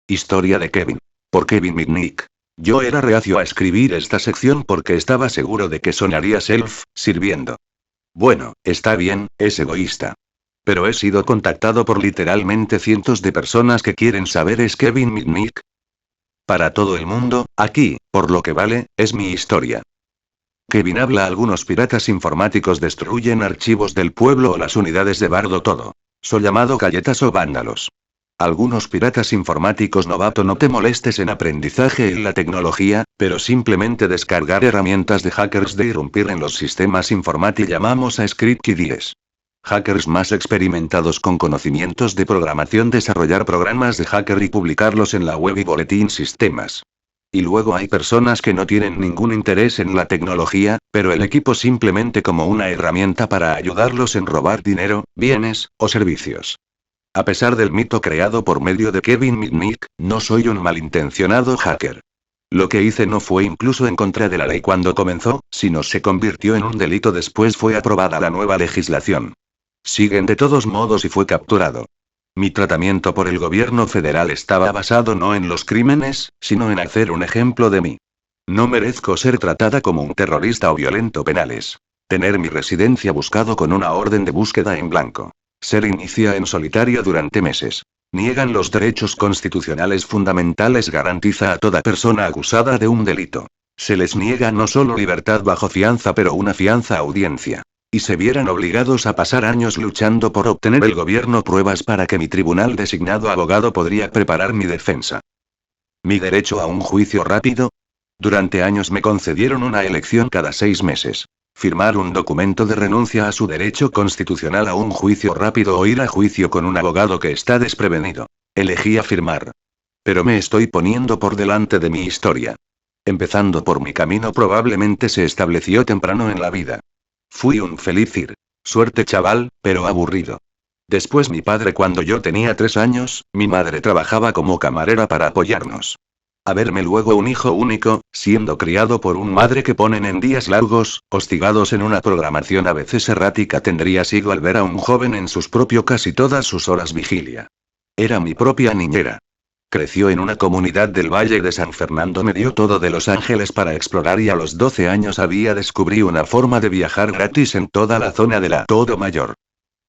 Historia de Kevin. Por Kevin Mitnick. Yo era reacio a escribir esta sección porque estaba seguro de que sonaría self-sirviendo. Bueno, está bien, es egoísta. Pero he sido contactado por literalmente cientos de personas que quieren saber es Kevin Mitnick. Para todo el mundo, aquí, por lo que vale, es mi historia. Kevin habla. Algunos piratas informáticos destruyen archivos del pueblo o las unidades de Bardo todo. Soy llamado galletas o vándalos. Algunos piratas informáticos novato. No te molestes en aprendizaje en la tecnología, pero simplemente descargar herramientas de hackers de irrumpir en los sistemas informáticos. Llamamos a script kiddies. Hackers más experimentados con conocimientos de programación desarrollar programas de hacker y publicarlos en la web y boletín sistemas. Y luego hay personas que no tienen ningún interés en la tecnología, pero el equipo simplemente como una herramienta para ayudarlos en robar dinero, bienes, o servicios. A pesar del mito creado por medio de Kevin Mitnick, no soy un malintencionado hacker. Lo que hice no fue incluso en contra de la ley cuando comenzó, sino se convirtió en un delito después fue aprobada la nueva legislación. Siguen de todos modos y fue capturado. Mi tratamiento por el gobierno federal estaba basado no en los crímenes, sino en hacer un ejemplo de mí. No merezco ser tratada como un terrorista o violento penales. Tener mi residencia buscado con una orden de búsqueda en blanco. Ser inicia en solitario durante meses. Niegan los derechos constitucionales fundamentales. Garantiza a toda persona acusada de un delito. Se les niega no solo libertad bajo fianza pero una fianza a audiencia. Y se vieran obligados a pasar años luchando por obtener el gobierno pruebas para que mi tribunal designado abogado podría preparar mi defensa. ¿Mi derecho a un juicio rápido? Durante años me concedieron una elección cada 6 meses. Firmar un documento de renuncia a su derecho constitucional a un juicio rápido o ir a juicio con un abogado que está desprevenido. Elegí afirmar. Pero me estoy poniendo por delante de mi historia. Empezando por mi camino probablemente se estableció temprano en la vida. Fui un feliz suerte chaval, pero aburrido. Después mi padre cuando yo tenía 3 años, mi madre trabajaba como camarera para apoyarnos. A verme luego un hijo único, siendo criado por un madre que ponen en días largos, hostigados en una programación a veces errática tendría sido al ver a un joven en sus propio casi todas sus horas vigilia. Era mi propia niñera. Creció en una comunidad del Valle de San Fernando. Me dio todo de Los Ángeles para explorar y a los 12 años descubrí una forma de viajar gratis en toda la zona de la Todo Mayor.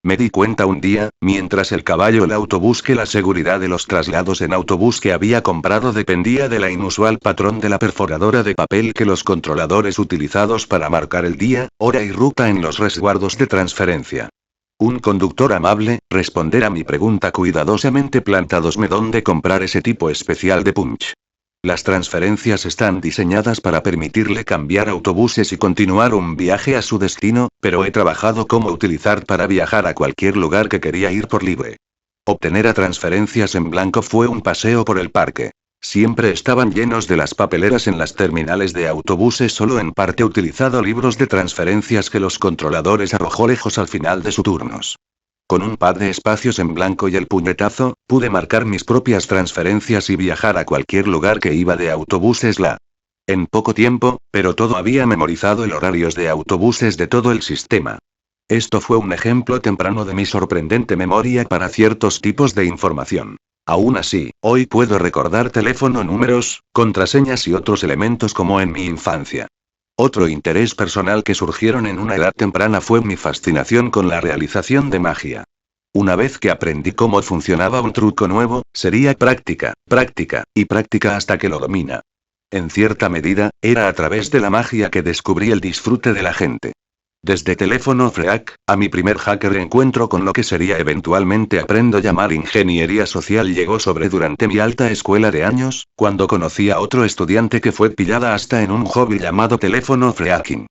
Me di cuenta un día, mientras el caballo el autobús que la seguridad de los traslados en autobús que había comprado dependía de la inusual patrón de la perforadora de papel que los controladores utilizados para marcar el día, hora y ruta en los resguardos de transferencia. Un conductor amable, responder a mi pregunta cuidadosamente plantadosme dónde comprar ese tipo especial de punch. Las transferencias están diseñadas para permitirle cambiar autobuses y continuar un viaje a su destino, pero he trabajado cómo utilizar para viajar a cualquier lugar que quería ir por libre. Obtener a transferencias en blanco fue un paseo por el parque. Siempre estaban llenos de las papeleras en las terminales de autobuses. Solo en parte utilizado libros de transferencias que los controladores arrojó lejos al final de sus turnos. Con un par de espacios en blanco y el puñetazo, pude marcar mis propias transferencias y viajar a cualquier lugar que iba de autobuses. En poco tiempo, pero todo había memorizado el horarios de autobuses de todo el sistema. Esto fue un ejemplo temprano de mi sorprendente memoria para ciertos tipos de información. Aún así, hoy puedo recordar teléfono, números, contraseñas y otros elementos como en mi infancia. Otro interés personal que surgieron en una edad temprana fue mi fascinación con la realización de magia. Una vez que aprendí cómo funcionaba un truco nuevo, sería práctica, práctica, y práctica hasta que lo domina. En cierta medida, era a través de la magia que descubrí el disfrute de la gente. Desde teléfono freak, a mi primer hacker encuentro con lo que sería eventualmente aprendo llamar ingeniería social llegó sobre durante mi alta escuela de años, cuando conocí a otro estudiante que fue pillada hasta en un hobby llamado teléfono freaking.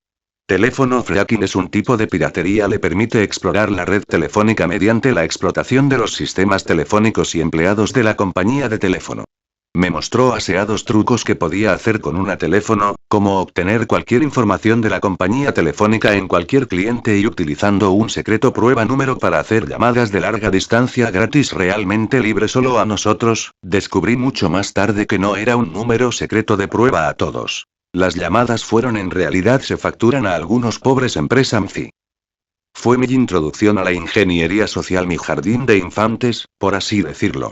Teléfono freaking es un tipo de piratería, le permite explorar la red telefónica mediante la explotación de los sistemas telefónicos y empleados de la compañía de teléfono. Me mostró aseados trucos que podía hacer con un teléfono, como obtener cualquier información de la compañía telefónica en cualquier cliente y utilizando un secreto prueba número para hacer llamadas de larga distancia gratis realmente libre solo a nosotros. Descubrí mucho más tarde que no era un número secreto de prueba a todos. Las llamadas fueron en realidad se facturan a algunos pobres empresas MCI. Fue mi introducción a la ingeniería social, mi jardín de infantes, por así decirlo.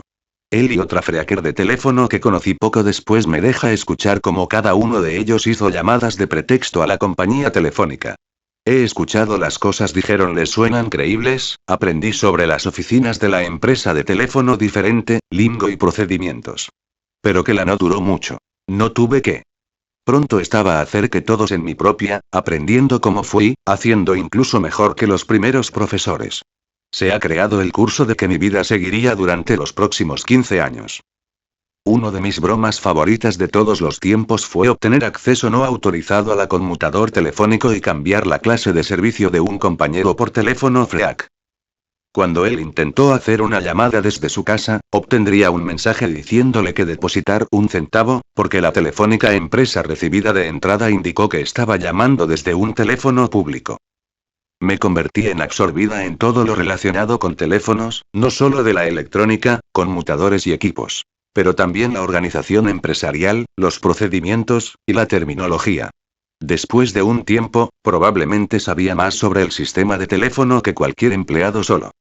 Él y otra freaker de teléfono que conocí poco después me deja escuchar cómo cada uno de ellos hizo llamadas de pretexto a la compañía telefónica. He escuchado las cosas dijeron les suenan creíbles, aprendí sobre las oficinas de la empresa de teléfono diferente, lingo y procedimientos. Pero que la no duró mucho. No tuve que. Pronto estaba a hacer que todos en mi propia, aprendiendo como fui, haciendo incluso mejor que los primeros profesores. Se ha creado el curso de que mi vida seguiría durante los próximos 15 años. Uno de mis bromas favoritas de todos los tiempos fue obtener acceso no autorizado a la conmutador telefónico y cambiar la clase de servicio de un compañero por teléfono FREAC. Cuando él intentó hacer una llamada desde su casa, obtendría un mensaje diciéndole que depositar 1 centavo, porque la telefónica empresa recibida de entrada indicó que estaba llamando desde un teléfono público. Me convertí en absorbida en todo lo relacionado con teléfonos, no solo de la electrónica, conmutadores y equipos, pero también la organización empresarial, los procedimientos, y la terminología. Después de un tiempo, probablemente sabía más sobre el sistema de teléfono que cualquier empleado solo.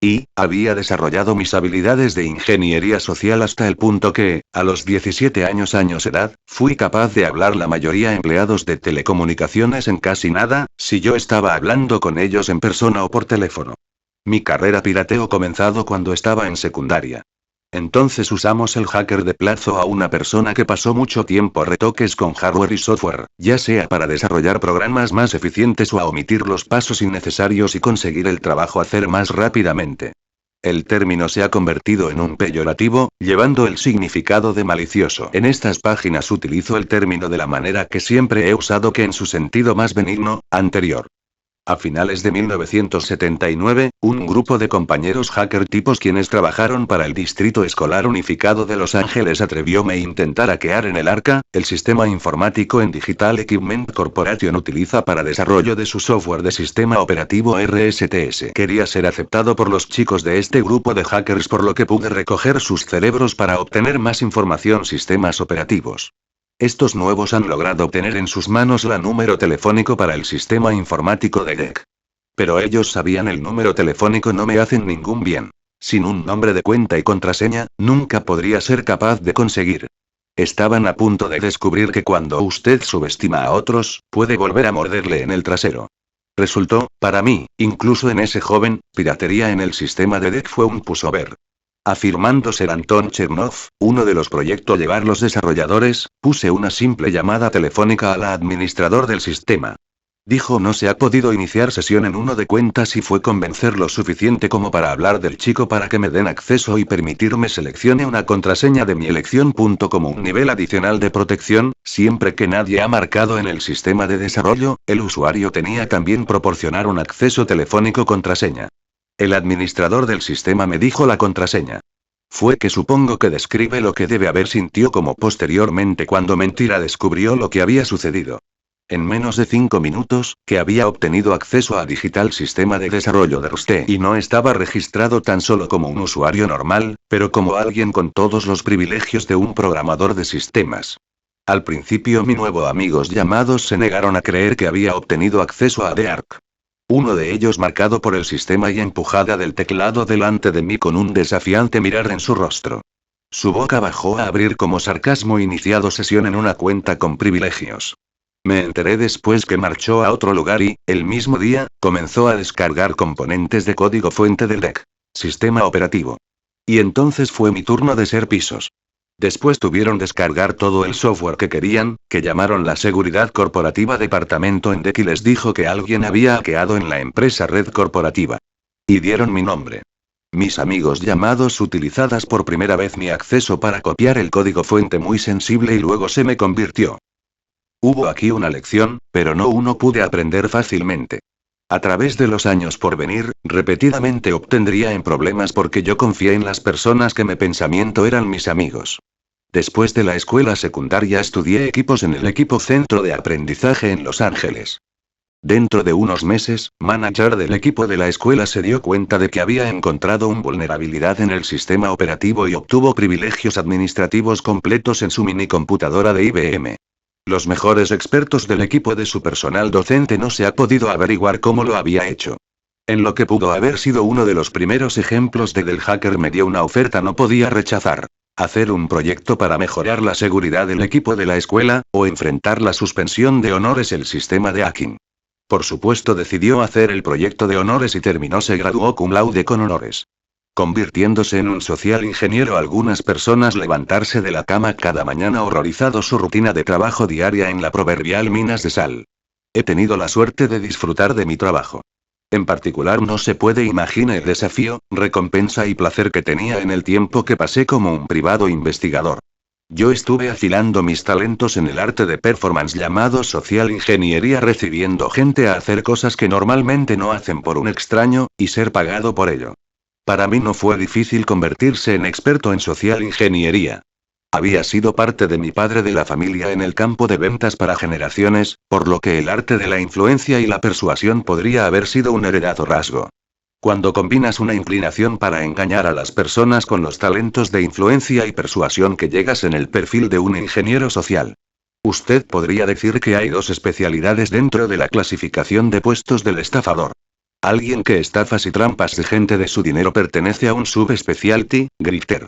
Y, había desarrollado mis habilidades de ingeniería social hasta el punto que, a los 17 años edad, fui capaz de hablar la mayoría empleados de telecomunicaciones en casi nada, si yo estaba hablando con ellos en persona o por teléfono. Mi carrera pirateo comenzado cuando estaba en secundaria. Entonces usamos el hacker de plazo a una persona que pasó mucho tiempo retoques con hardware y software, ya sea para desarrollar programas más eficientes o a omitir los pasos innecesarios y conseguir el trabajo hacer más rápidamente. El término se ha convertido en un peyorativo, llevando el significado de malicioso. En estas páginas utilizo el término de la manera que siempre he usado que en su sentido más benigno, anterior. A finales de 1979, un grupo de compañeros hacker tipos quienes trabajaron para el Distrito Escolar Unificado de Los Ángeles atrevióme a intentar hackear en el ARCA, el sistema informático en Digital Equipment Corporation utiliza para desarrollo de su software de sistema operativo RSTS. Quería ser aceptado por los chicos de este grupo de hackers por lo que pude recoger sus cerebros para obtener más información sistemas operativos. Estos nuevos han logrado obtener en sus manos la número telefónico para el sistema informático de DEC. Pero ellos sabían el número telefónico no me hacen ningún bien. Sin un nombre de cuenta y contraseña, nunca podría ser capaz de conseguir. Estaban a punto de descubrir que cuando usted subestima a otros, puede volver a morderle en el trasero. Resultó, para mí, incluso en ese joven, piratería en el sistema de DEC fue un pushover. Afirmando ser Anton Chernov, uno de los proyectos llevar los desarrolladores, puse una simple llamada telefónica al administrador del sistema. Dijo no se ha podido iniciar sesión en uno de cuentas y fue convencer lo suficiente como para hablar del chico para que me den acceso y permitirme seleccione una contraseña de mi elección. Como un nivel adicional de protección, siempre que nadie ha marcado en el sistema de desarrollo, el usuario tenía también proporcionar un acceso telefónico contraseña. El administrador del sistema me dijo la contraseña. Fue que supongo que describe lo que debe haber sintió como posteriormente cuando mentira descubrió lo que había sucedido. En menos de 5 minutos, que había obtenido acceso a Digital Sistema de Desarrollo de Rusté y no estaba registrado tan solo como un usuario normal, pero como alguien con todos los privilegios de un programador de sistemas. Al principio mi nuevo amigos llamados se negaron a creer que había obtenido acceso a DEARC. Uno de ellos marcado por el sistema y empujada del teclado delante de mí con un desafiante mirar en su rostro. Su boca bajó a abrir como sarcasmo iniciado sesión en una cuenta con privilegios. Me enteré después que marchó a otro lugar y, el mismo día, comenzó a descargar componentes de código fuente del DEC. Sistema operativo. Y entonces fue mi turno de ser pisos. Después tuvieron descargar todo el software que querían, que llamaron la seguridad corporativa departamento en DEC y les dijo que alguien había hackeado en la empresa red corporativa. Y dieron mi nombre. Mis amigos llamados utilizadas por primera vez mi acceso para copiar el código fuente muy sensible y luego se me convirtió. Hubo aquí una lección, pero no uno pude aprender fácilmente. A través de los años por venir, repetidamente obtendría en problemas porque yo confié en las personas que me pensamiento eran mis amigos. Después de la escuela secundaria estudié equipos en el equipo Centro de Aprendizaje en Los Ángeles. Dentro de unos meses, manager del equipo de la escuela se dio cuenta de que había encontrado una vulnerabilidad en el sistema operativo y obtuvo privilegios administrativos completos en su minicomputadora de IBM. Los mejores expertos del equipo de su personal docente no se ha podido averiguar cómo lo había hecho. En lo que pudo haber sido uno de los primeros ejemplos de del hacker me dio una oferta no podía rechazar. Hacer un proyecto para mejorar la seguridad del equipo de la escuela, o enfrentar la suspensión de honores el sistema de hacking. Por supuesto decidió hacer el proyecto de honores y terminó se graduó cum laude con honores. Convirtiéndose en un social ingeniero, algunas personas levantarse de la cama cada mañana horrorizado su rutina de trabajo diaria en la proverbial minas de sal. He tenido la suerte de disfrutar de mi trabajo. En particular no se puede imaginar el desafío, recompensa y placer que tenía en el tiempo que pasé como un privado investigador. Yo estuve afilando mis talentos en el arte de performance llamado social ingeniería, recibiendo gente a hacer cosas que normalmente no hacen por un extraño, y ser pagado por ello. Para mí no fue difícil convertirse en experto en social ingeniería. Había sido parte de mi padre de la familia en el campo de ventas para generaciones, por lo que el arte de la influencia y la persuasión podría haber sido un heredado rasgo. Cuando combinas una inclinación para engañar a las personas con los talentos de influencia y persuasión que llegas en el perfil de un ingeniero social. Usted podría decir que hay dos especialidades dentro de la clasificación de puestos del estafador. Alguien que estafas y trampas de gente de su dinero pertenece a un subspecialty, grifter.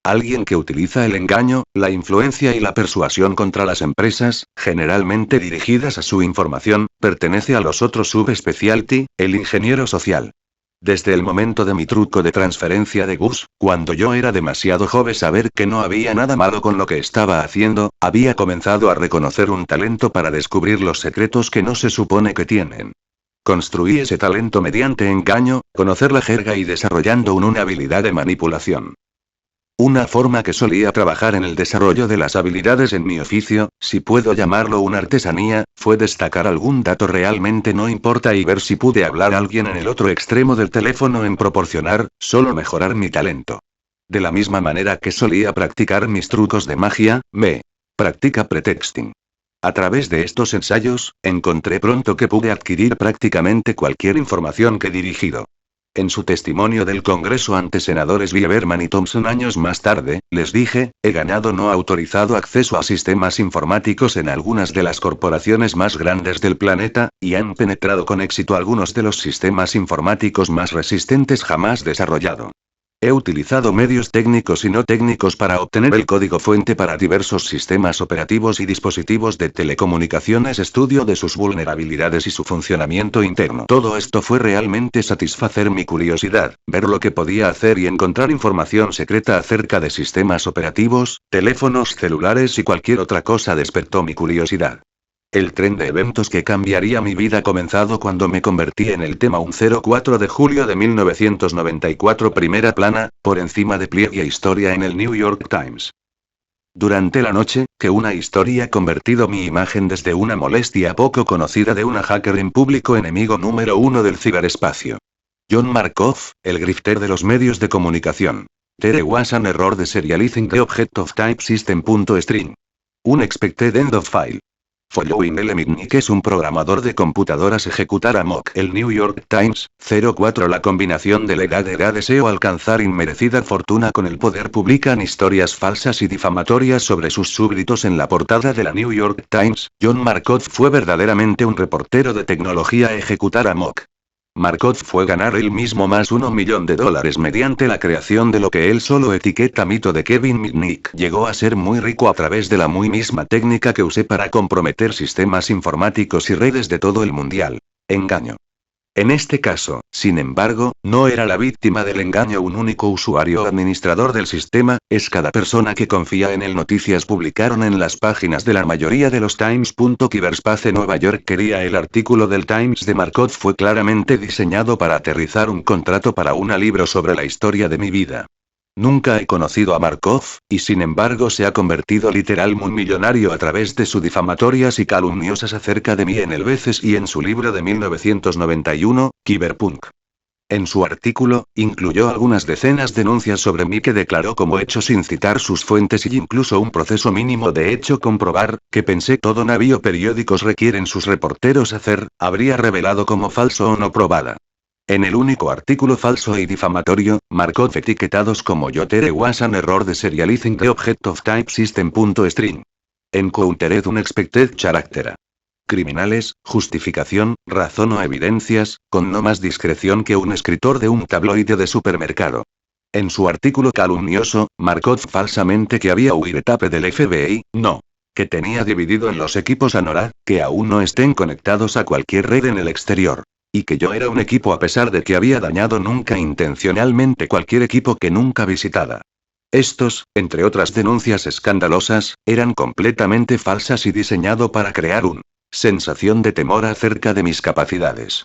Alguien que utiliza el engaño, la influencia y la persuasión contra las empresas, generalmente dirigidas a su información, pertenece a los otros subspecialty, el ingeniero social. Desde el momento de mi truco de transferencia de Gus, cuando yo era demasiado joven saber que no había nada malo con lo que estaba haciendo, había comenzado a reconocer un talento para descubrir los secretos que no se supone que tienen. Construí ese talento mediante engaño, conocer la jerga y desarrollando una habilidad de manipulación. Una forma que solía trabajar en el desarrollo de las habilidades en mi oficio, si puedo llamarlo una artesanía, fue destacar algún dato realmente no importa y ver si pude hablar a alguien en el otro extremo del teléfono en proporcionar, solo mejorar mi talento. De la misma manera que solía practicar mis trucos de magia, practica pretexting. A través de estos ensayos, encontré pronto que pude adquirir prácticamente cualquier información que dirigido. En su testimonio del Congreso ante senadores Lieberman y Thompson años más tarde, les dije, he ganado no autorizado acceso a sistemas informáticos en algunas de las corporaciones más grandes del planeta, y han penetrado con éxito algunos de los sistemas informáticos más resistentes jamás desarrollado. He utilizado medios técnicos y no técnicos para obtener el código fuente para diversos sistemas operativos y dispositivos de telecomunicaciones, estudio de sus vulnerabilidades y su funcionamiento interno. Todo esto fue realmente satisfacer mi curiosidad, ver lo que podía hacer y encontrar información secreta acerca de sistemas operativos, teléfonos celulares y cualquier otra cosa despertó mi curiosidad. El tren de eventos que cambiaría mi vida comenzado cuando me convertí en el tema un 04 de julio de 1994, primera plana, por encima de pliegue e historia en el New York Times. Durante la noche, que una historia convertido mi imagen desde una molestia poco conocida de una hacker en público enemigo número uno del ciberespacio. John Markov, el grifter de los medios de comunicación. There was an error de serializing the object of type system.string. Unexpected end of file. Following Mitnick es un programador de computadoras ejecutar amok. El New York Times, 04. La combinación de la era deseo alcanzar inmerecida fortuna con el poder publican historias falsas y difamatorias sobre sus súbditos en la portada de la New York Times. John Markov fue verdaderamente un reportero de tecnología ejecutar amok. Markov fue ganar él mismo más $1 millón mediante la creación de lo que él solo etiqueta mito de Kevin Mitnick. Llegó a ser muy rico a través de la muy misma técnica que usé para comprometer sistemas informáticos y redes de todo el mundial. Engaño. En este caso, sin embargo, no era la víctima del engaño un único usuario o administrador del sistema, es cada persona que confía en él. Noticias publicaron en las páginas de la mayoría de los Times. Cyberspace Nueva York quería el artículo del Times de Markov fue claramente diseñado para aterrizar un contrato para un libro sobre la historia de mi vida. Nunca he conocido a Markov, y sin embargo se ha convertido literalmente un millonario a través de sus difamatorias y calumniosas acerca de mí en el Veces y en su libro de 1991, Cyberpunk. En su artículo, incluyó algunas decenas de denuncias sobre mí que declaró como hechos sin citar sus fuentes y incluso un proceso mínimo de hecho comprobar, que pensé todo navío periódicos requieren sus reporteros hacer, habría revelado como falso o no probada. En el único artículo falso y difamatorio, Markov etiquetados como there was an error de serializing the object of type system.string. Encountered unexpected character. criminales, justificación, razón o evidencias, con no más discreción que un escritor de un tabloide de supermercado. En su artículo calumnioso, Markov falsamente que había Wiretap del FBI, no. Que tenía dividido en los equipos a NORAD, que aún no estén conectados a cualquier red en el exterior. Y que yo era un equipo a pesar de que había dañado nunca intencionalmente cualquier equipo que nunca visitara. Estos, entre otras denuncias escandalosas, eran completamente falsas y diseñado para crear una sensación de temor acerca de mis capacidades.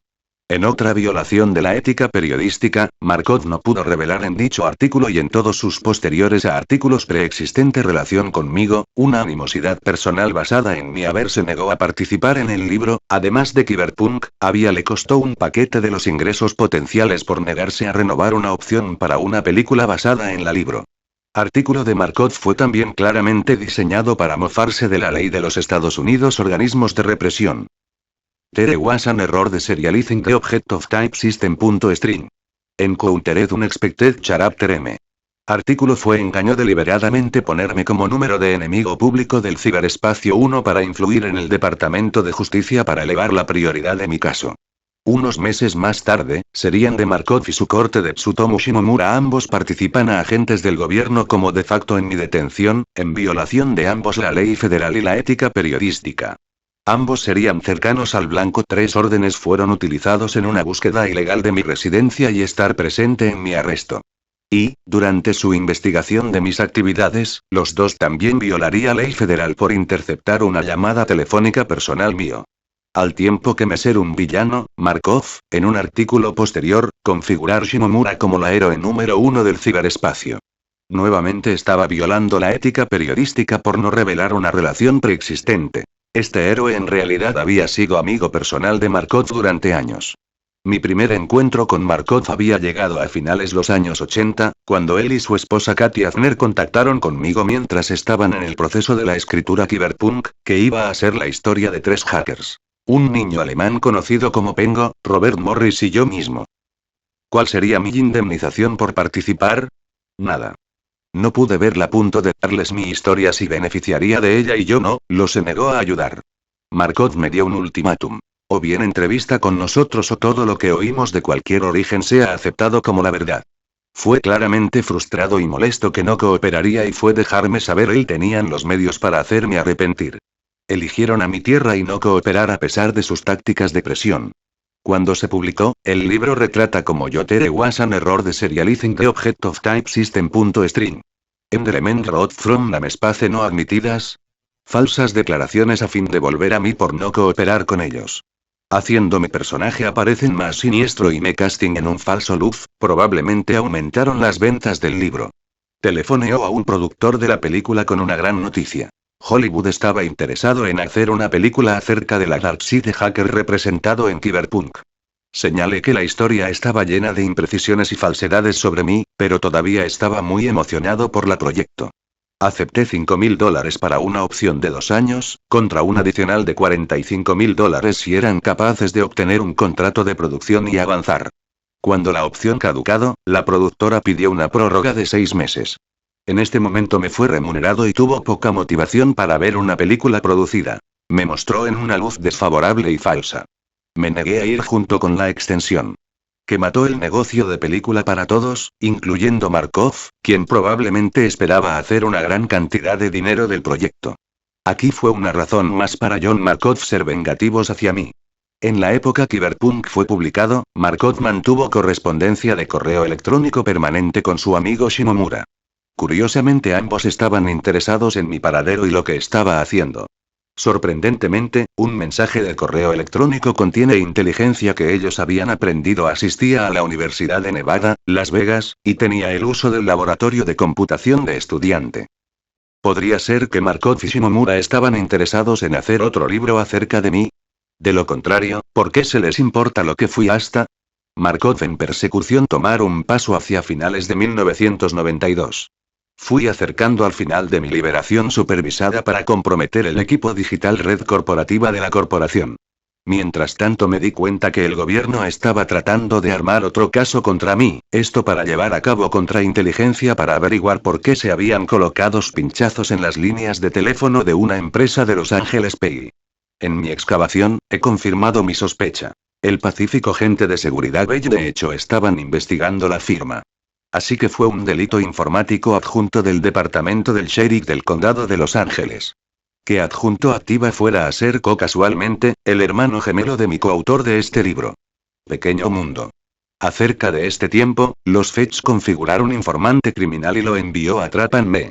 En otra violación de la ética periodística, Markov no pudo revelar en dicho artículo y en todos sus posteriores a artículos preexistente relación conmigo, una animosidad personal basada en mi haber se negó a participar en el libro, además de Cyberpunk, le costó un paquete de los ingresos potenciales por negarse a renovar una opción para una película basada en la libro. Artículo de Markov fue también claramente diseñado para mofarse de la ley de los Estados Unidos, organismos de represión. There was an error de serializing the object of type system.string. Encountered unexpected character M. Artículo fue engañó deliberadamente ponerme como número de enemigo público del ciberespacio 1 para influir en el Departamento de Justicia para elevar la prioridad de mi caso. Unos meses más tarde, serían de Markov y su corte de Tsutomu Shimomura ambos participan a agentes del gobierno como de facto en mi detención, en violación de ambos la ley federal y la ética periodística. Ambos serían cercanos al blanco. 3 órdenes fueron utilizados en una búsqueda ilegal de mi residencia y estar presente en mi arresto. Y, durante su investigación de mis actividades, los dos también violaría ley federal por interceptar una llamada telefónica personal mío. Al tiempo que me ser un villano, Markov, en un artículo posterior, configurar Shimomura como la héroe número 1 del ciberespacio. Nuevamente estaba violando la ética periodística por no revelar una relación preexistente. Este héroe en realidad había sido amigo personal de Markov durante años. Mi primer encuentro con Markov había llegado a finales los años 80, cuando él y su esposa Katy Azner contactaron conmigo mientras estaban en el proceso de la escritura Cyberpunk, que iba a ser la historia de 3 hackers. Un niño alemán conocido como Pengo, Robert Morris y yo mismo. ¿Cuál sería mi indemnización por participar? Nada. No pude verla a punto de darles mi historia si beneficiaría de ella y yo no, se negó a ayudar. Markov me dio un ultimátum. O bien entrevista con nosotros o todo lo que oímos de cualquier origen sea aceptado como la verdad. Fue claramente frustrado y molesto que no cooperaría y fue dejarme saber él tenían los medios para hacerme arrepentir. Eligieron a mi tierra y no cooperar a pesar de sus tácticas de presión. Cuando se publicó, el libro retrata como there was an error de serializing the object of type system.string. Element wrote from namespace no admitidas. Falsas declaraciones a fin de volver a mí por no cooperar con ellos. Haciendo mi personaje aparecen más siniestro y me casting en un falso luz, probablemente aumentaron las ventas del libro. Telefoneó a un productor de la película con una gran noticia. Hollywood estaba interesado en hacer una película acerca de la Darkseid hacker representado en Cyberpunk. Señalé que la historia estaba llena de imprecisiones y falsedades sobre mí, pero todavía estaba muy emocionado por el proyecto. Acepté $5.000 para una opción de 2 años, contra un adicional de $45.000 si eran capaces de obtener un contrato de producción y avanzar. Cuando la opción caducado, la productora pidió una prórroga de 6 meses. En este momento me fue remunerado y tuvo poca motivación para ver una película producida. Me mostró en una luz desfavorable y falsa. Me negué a ir junto con la extensión. Que mató el negocio de película para todos, incluyendo Markov, quien probablemente esperaba hacer una gran cantidad de dinero del proyecto. Aquí fue una razón más para John Markov ser vengativos hacia mí. En la época Cyberpunk fue publicado, Markov mantuvo correspondencia de correo electrónico permanente con su amigo Shimomura. Curiosamente ambos estaban interesados en mi paradero y lo que estaba haciendo. Sorprendentemente, un mensaje de correo electrónico contiene inteligencia que ellos habían aprendido. Asistía a la Universidad de Nevada, Las Vegas, y tenía el uso del laboratorio de computación de estudiante. ¿Podría ser que Markov y Shimomura estaban interesados en hacer otro libro acerca de mí? De lo contrario, ¿por qué se les importa lo que fui hasta? Markov en persecución tomar un paso hacia finales de 1992. Fui acercando al final de mi liberación supervisada para comprometer el equipo digital red corporativa de la corporación. Mientras tanto me di cuenta que el gobierno estaba tratando de armar otro caso contra mí, esto para llevar a cabo contrainteligencia para averiguar por qué se habían colocado pinchazos en las líneas de teléfono de una empresa de Los Ángeles PI. En mi excavación, he confirmado mi sospecha. El pacífico agente de seguridad Bell de hecho estaban investigando la firma. Así que fue un delito informático adjunto del departamento del sheriff del condado de Los Ángeles. Que adjunto activa fuera a ser casualmente, el hermano gemelo de mi coautor de este libro. Pequeño mundo. Acerca de este tiempo, los Feds configuraron informante criminal y lo envió a Trápanme.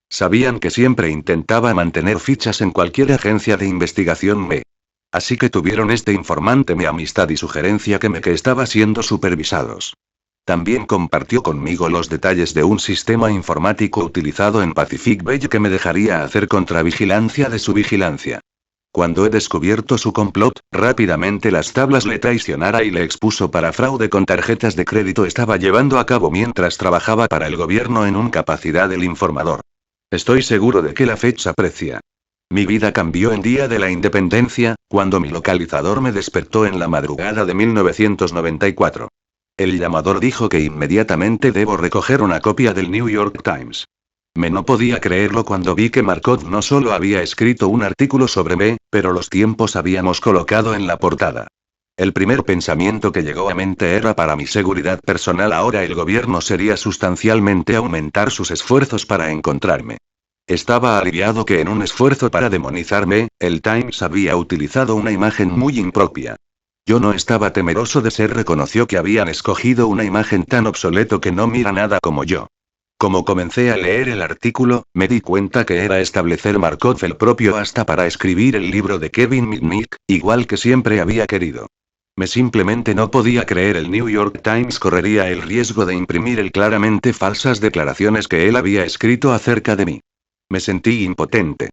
Sabían que siempre intentaba mantener fichas en cualquier agencia de investigación me. Así que tuvieron este informante mi amistad y sugerencia que estaba siendo supervisados. También compartió conmigo los detalles de un sistema informático utilizado en Pacific Bay que me dejaría hacer contravigilancia de su vigilancia. Cuando he descubierto su complot, rápidamente las tablas le traicionara y le expuso para fraude con tarjetas de crédito estaba llevando a cabo mientras trabajaba para el gobierno en un capacidad del informador. Estoy seguro de que la fecha aprecia. Mi vida cambió en día de la independencia, cuando mi localizador me despertó en la madrugada de 1994. El llamador dijo que inmediatamente debo recoger una copia del New York Times. Me no podía creerlo cuando vi que Markov no solo había escrito un artículo sobre mí, pero los tiempos habíamos colocado en la portada. El primer pensamiento que llegó a mente era para mi seguridad personal ahora el gobierno sería sustancialmente aumentar sus esfuerzos para encontrarme. Estaba aliviado que en un esfuerzo para demonizarme, el Times había utilizado una imagen muy impropia. Yo no estaba temeroso de ser reconoció que habían escogido una imagen tan obsoleto que no mira nada como yo. Como comencé a leer el artículo, me di cuenta que era establecer Markov el propio hasta para escribir el libro de Kevin Mitnick, igual que siempre había querido. Me simplemente no podía creer el New York Times correría el riesgo de imprimir el claramente falsas declaraciones que él había escrito acerca de mí. Me sentí impotente.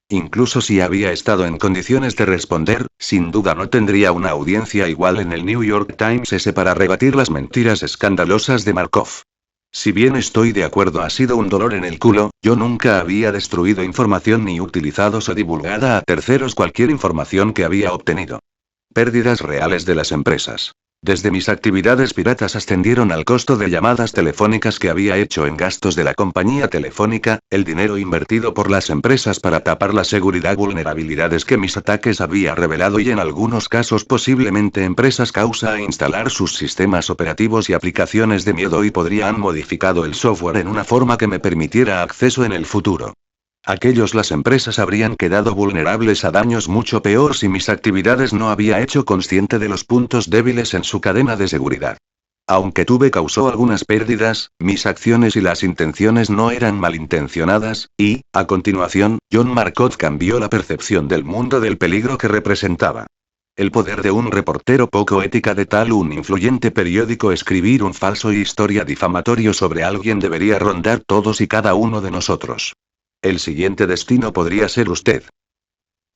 Incluso si había estado en condiciones de responder, sin duda no tendría una audiencia igual en el New York Times ese para rebatir las mentiras escandalosas de Markov. Si bien estoy de acuerdo ha sido un dolor en el culo, yo nunca había destruido información ni utilizado o divulgada a terceros cualquier información que había obtenido. Pérdidas reales de las empresas. Desde mis actividades piratas ascendieron al costo de llamadas telefónicas que había hecho en gastos de la compañía telefónica, el dinero invertido por las empresas para tapar la seguridad vulnerabilidades que mis ataques había revelado y en algunos casos posiblemente empresas causa a instalar sus sistemas operativos y aplicaciones de miedo y podrían modificado el software en una forma que me permitiera acceso en el futuro. Las empresas habrían quedado vulnerables a daños mucho peor si mis actividades no había hecho consciente de los puntos débiles en su cadena de seguridad. Aunque causó algunas pérdidas, mis acciones y las intenciones no eran malintencionadas, y, a continuación, John Markov cambió la percepción del mundo del peligro que representaba. El poder de un reportero poco ética de un influyente periódico escribir un falso historia difamatorio sobre alguien debería rondar todos y cada uno de nosotros. El siguiente destino podría ser usted.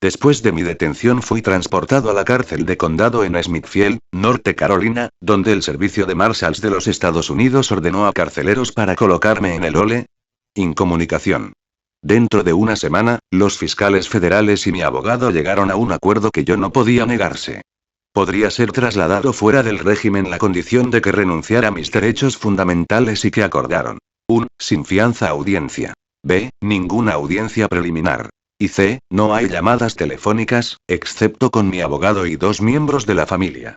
Después de mi detención fui transportado a la cárcel de condado en Smithfield, Norte Carolina, donde el Servicio de Marshals de los Estados Unidos ordenó a carceleros para colocarme en el OLE. Incomunicación. Dentro de una semana, los fiscales federales y mi abogado llegaron a un acuerdo que yo no podía negarse. Podría ser trasladado fuera del régimen la condición de que renunciara a mis derechos fundamentales y que acordaron. Sin fianza audiencia. B. Ninguna audiencia preliminar. Y C. No hay llamadas telefónicas, excepto con mi abogado y 2 miembros de la familia.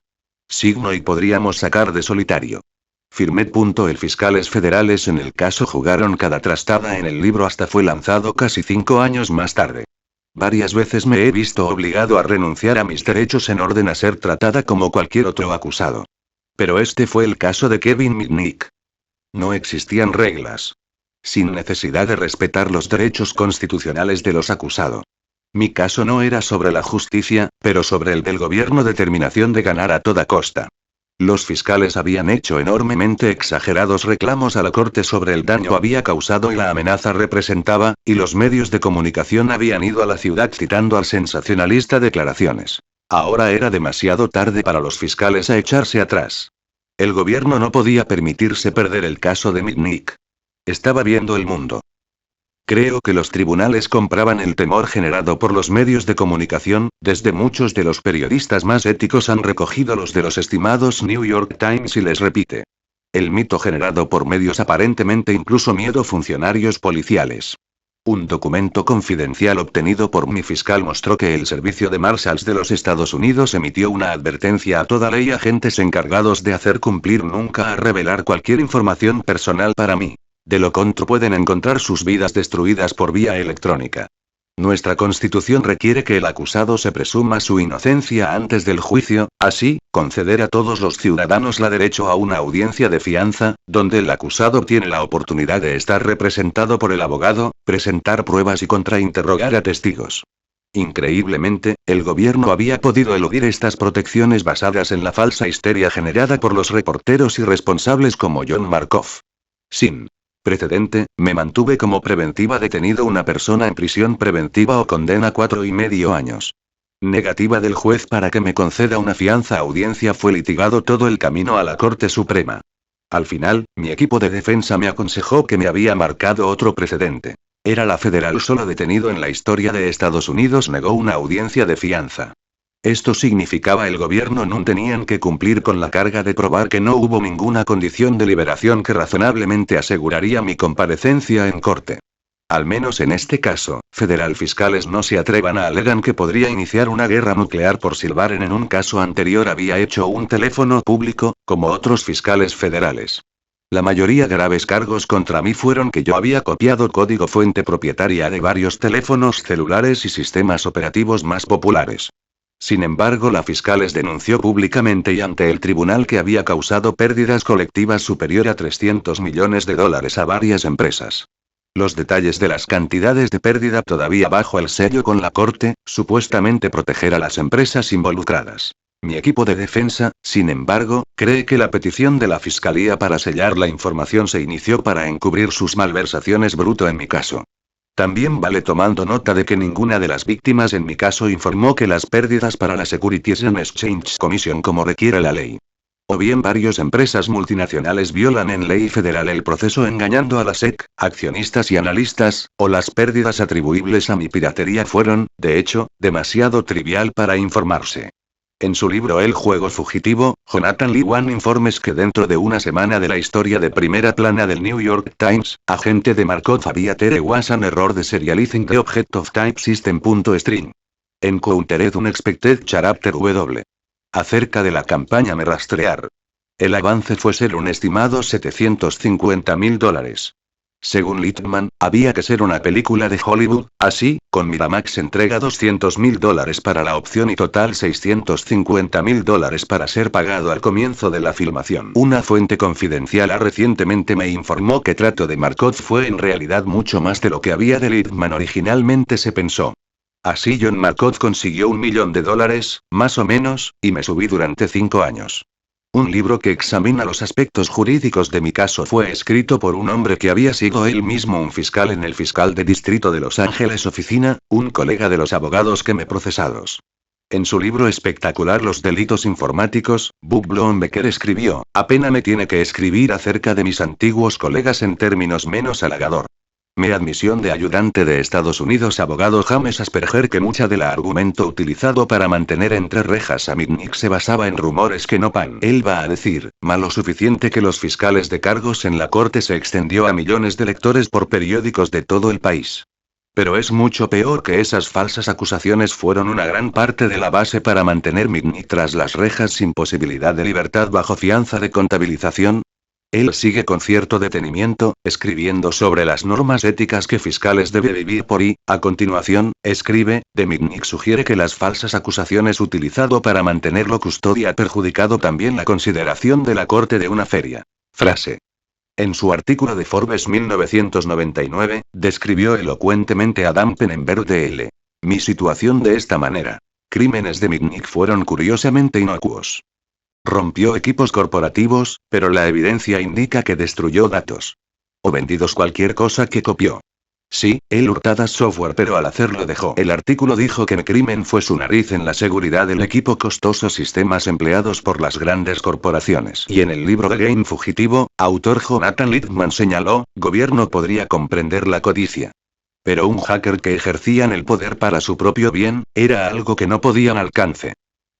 Signo y podríamos sacar de solitario. Firmé. El fiscales federales en el caso jugaron cada trastada en el libro hasta fue lanzado casi 5 años más tarde. Varias veces me he visto obligado a renunciar a mis derechos en orden a ser tratada como cualquier otro acusado. Pero este fue el caso de Kevin Mitnick. No existían reglas. Sin necesidad de respetar los derechos constitucionales de los acusados. Mi caso no era sobre la justicia, pero sobre el del gobierno determinación de ganar a toda costa. Los fiscales habían hecho enormemente exagerados reclamos a la corte sobre el daño había causado y la amenaza representaba, y los medios de comunicación habían ido a la ciudad citando al sensacionalista declaraciones. Ahora era demasiado tarde para los fiscales a echarse atrás. El gobierno no podía permitirse perder el caso de Mitnick. Estaba viendo el mundo. Creo que los tribunales compraban el temor generado por los medios de comunicación, desde muchos de los periodistas más éticos han recogido los de los estimados New York Times y les repite. El mito generado por medios aparentemente incluso miedo funcionarios policiales. Un documento confidencial obtenido por mi fiscal mostró que el Servicio de Marshals de los Estados Unidos emitió una advertencia a toda ley agentes encargados de hacer cumplir nunca a revelar cualquier información personal para mí. De lo contrario pueden encontrar sus vidas destruidas por vía electrónica. Nuestra Constitución requiere que el acusado se presuma su inocencia antes del juicio, así, conceder a todos los ciudadanos la derecho a una audiencia de fianza, donde el acusado tiene la oportunidad de estar representado por el abogado, presentar pruebas y contrainterrogar a testigos. Increíblemente, el gobierno había podido eludir estas protecciones basadas en la falsa histeria generada por los reporteros irresponsables como John Markoff. Sin precedente, me mantuve como preventiva detenido una persona en prisión preventiva o condena 4,5 años. Negativa del juez para que me conceda una fianza audiencia fue litigado todo el camino a la Corte Suprema. Al final, mi equipo de defensa me aconsejó que me había marcado otro precedente. Era la federal solo detenido en la historia de Estados Unidos negó una audiencia de fianza. Esto significaba el gobierno no tenían que cumplir con la carga de probar que no hubo ninguna condición de liberación que razonablemente aseguraría mi comparecencia en corte. Al menos en este caso, federal fiscales no se atrevan a alegar que podría iniciar una guerra nuclear por silbar en un caso anterior había hecho un teléfono público, como otros fiscales federales. La mayoría graves cargos contra mí fueron que yo había copiado código fuente propietaria de varios teléfonos celulares y sistemas operativos más populares. Sin embargo, la fiscales denunció públicamente y ante el tribunal que había causado pérdidas colectivas superior a $300 millones a varias empresas. Los detalles de las cantidades de pérdida todavía bajo el sello con la corte, supuestamente proteger a las empresas involucradas. Mi equipo de defensa, sin embargo, cree que la petición de la fiscalía para sellar la información se inició para encubrir sus malversaciones bruto en mi caso. También vale tomando nota de que ninguna de las víctimas en mi caso informó que las pérdidas para la Securities and Exchange Commission como requiere la ley. O bien varias empresas multinacionales violan en ley federal el proceso engañando a la SEC, accionistas y analistas, o las pérdidas atribuibles a mi piratería fueron, de hecho, demasiado trivial para informarse. En su libro El juego fugitivo, Jonathan Lee Wan informes que dentro de una semana de la historia de primera plana del New York Times, agente de Markov había there was an error de serializing the object of type system.string. Encountered unexpected character W. Acerca de la campaña Me Rastrear. El avance fue ser un estimado $750,000. Según Littman, había que ser una película de Hollywood, así, con Miramax entrega $200,000 para la opción y total $650,000 para ser pagado al comienzo de la filmación. Una fuente confidencial recientemente me informó que trato de Markov fue en realidad mucho más de lo que había de Littman originalmente se pensó. Así John Markov consiguió $1 millón, más o menos, y me subí durante 5 años. Un libro que examina los aspectos jurídicos de mi caso fue escrito por un hombre que había sido él mismo un fiscal en el fiscal de distrito de Los Ángeles oficina, un colega de los abogados que me procesados. En su libro espectacular Los delitos informáticos, Bob Bloomberg escribió, apenas me tiene que escribir acerca de mis antiguos colegas en términos menos halagador. Mi admisión de ayudante de Estados Unidos abogado James Asperger que mucha del argumento utilizado para mantener entre rejas a Mitnick se basaba en rumores que no pan. Él va a decir, malo suficiente que los fiscales de cargos en la corte se extendió a millones de lectores por periódicos de todo el país. Pero es mucho peor que esas falsas acusaciones fueron una gran parte de la base para mantener Mitnick tras las rejas sin posibilidad de libertad bajo fianza de contabilización. Él sigue con cierto detenimiento, escribiendo sobre las normas éticas que fiscales debe vivir por y, a continuación, escribe, de Mitnick sugiere que las falsas acusaciones utilizado para mantenerlo custodia ha perjudicado también la consideración de la corte de una feria. Frase. En su artículo de Forbes 1999, describió elocuentemente a Dan Penenberg de L. Mi situación de esta manera. Crímenes de Mitnick fueron curiosamente inocuos. Rompió equipos corporativos, pero la evidencia indica que destruyó datos. O vendidos cualquier cosa que copió. Sí, él hurtadas software pero al hacerlo dejó. El artículo dijo que el crimen fue su nariz en la seguridad del equipo costosos sistemas empleados por las grandes corporaciones. Y en el libro The Game Fugitivo, autor Jonathan Littman señaló, gobierno podría comprender la codicia. Pero un hacker que ejercían el poder para su propio bien, era algo que no podían alcance.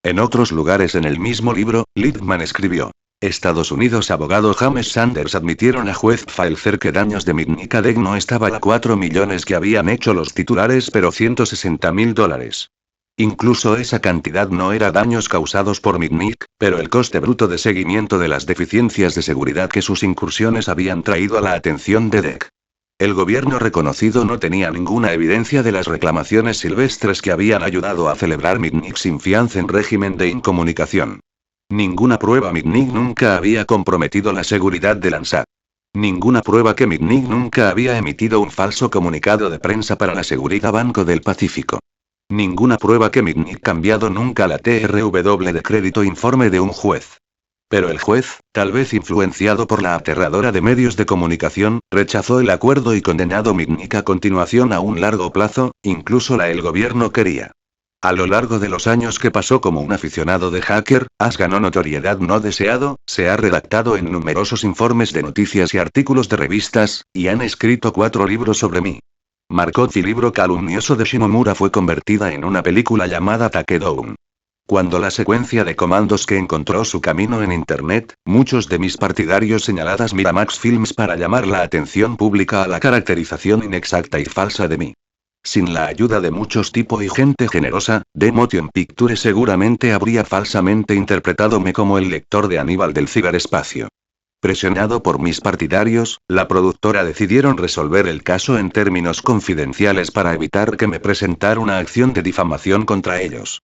En otros lugares en el mismo libro, Littman escribió. Estados Unidos. Abogado James Sanders admitieron a juez Faelcer que daños de Mitnick a DEC no estaba a 4 millones que habían hecho los titulares, pero $160.000. Incluso esa cantidad no era daños causados por Mitnick, pero el coste bruto de seguimiento de las deficiencias de seguridad que sus incursiones habían traído a la atención de DEC. El gobierno reconocido no tenía ninguna evidencia de las reclamaciones silvestres que habían ayudado a celebrar Mitnick sin fianza en régimen de incomunicación. Ninguna prueba. Mitnick nunca había comprometido la seguridad de Landsat. Ninguna prueba que Mitnick nunca había emitido un falso comunicado de prensa para la seguridad Banco del Pacífico. Ninguna prueba que Mitnick cambiado nunca la TRW de crédito. Informe de un juez. Pero el juez, tal vez influenciado por la aterradora de medios de comunicación, rechazó el acuerdo y condenado a Mitnick a continuación a un largo plazo, incluso el gobierno quería. A lo largo de los años que pasó como un aficionado de hacker, Ash ganó notoriedad no deseado, se ha redactado en numerosos informes de noticias y artículos de revistas, y han escrito 4 libros sobre mí. Markov y libro calumnioso de Shimomura fue convertida en una película llamada Takedown. Cuando la secuencia de comandos que encontró su camino en Internet, muchos de mis partidarios señaladas Miramax Films para llamar la atención pública a la caracterización inexacta y falsa de mí. Sin la ayuda de muchos tipo y gente generosa, The Motion Picture seguramente habría falsamente interpretadome como el lector de Aníbal del ciberespacio. Presionado por mis partidarios, la productora decidieron resolver el caso en términos confidenciales para evitar que me presentara una acción de difamación contra ellos.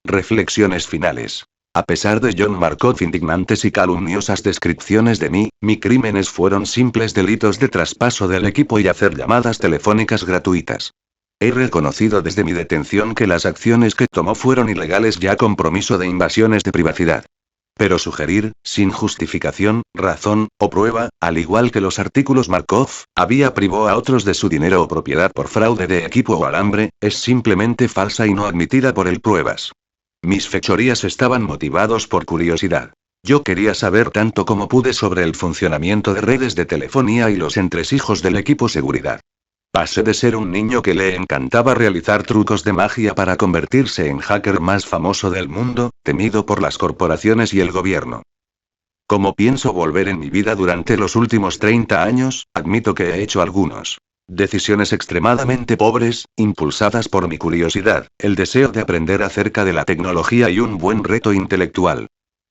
Reflexiones finales. A pesar de John Markov indignantes y calumniosas descripciones de mí, mis crímenes fueron simples delitos de traspaso del equipo y hacer llamadas telefónicas gratuitas. He reconocido desde mi detención que las acciones que tomó fueron ilegales ya compromiso de invasiones de privacidad. Pero sugerir, sin justificación, razón, o prueba, al igual que los artículos Markov, había privó a otros de su dinero o propiedad por fraude de equipo o alambre, es simplemente falsa y no admitida por el pruebas. Mis fechorías estaban motivados por curiosidad. Yo quería saber tanto como pude sobre el funcionamiento de redes de telefonía y los entresijos del equipo seguridad. Pasé de ser un niño que le encantaba realizar trucos de magia para convertirse en hacker más famoso del mundo, temido por las corporaciones y el gobierno. ¿Cómo pienso volver en mi vida durante los últimos 30 años? Admito que he hecho algunos. Decisiones extremadamente pobres, impulsadas por mi curiosidad, el deseo de aprender acerca de la tecnología y un buen reto intelectual.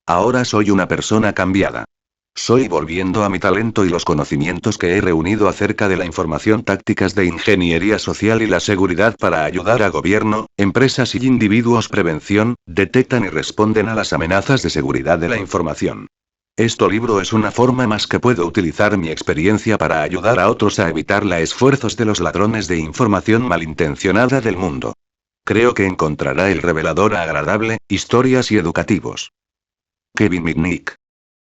Ahora soy una persona cambiada. Soy volviendo a mi talento y los conocimientos que he reunido acerca de la información, tácticas de ingeniería social y la seguridad para ayudar a gobierno, empresas y individuos. Prevención, detectan y responden a las amenazas de seguridad de la información. Este libro es una forma más que puedo utilizar mi experiencia para ayudar a otros a evitar los esfuerzos de los ladrones de información malintencionada del mundo. Creo que encontrará el revelador agradable, historias y educativos. Kevin Mitnick.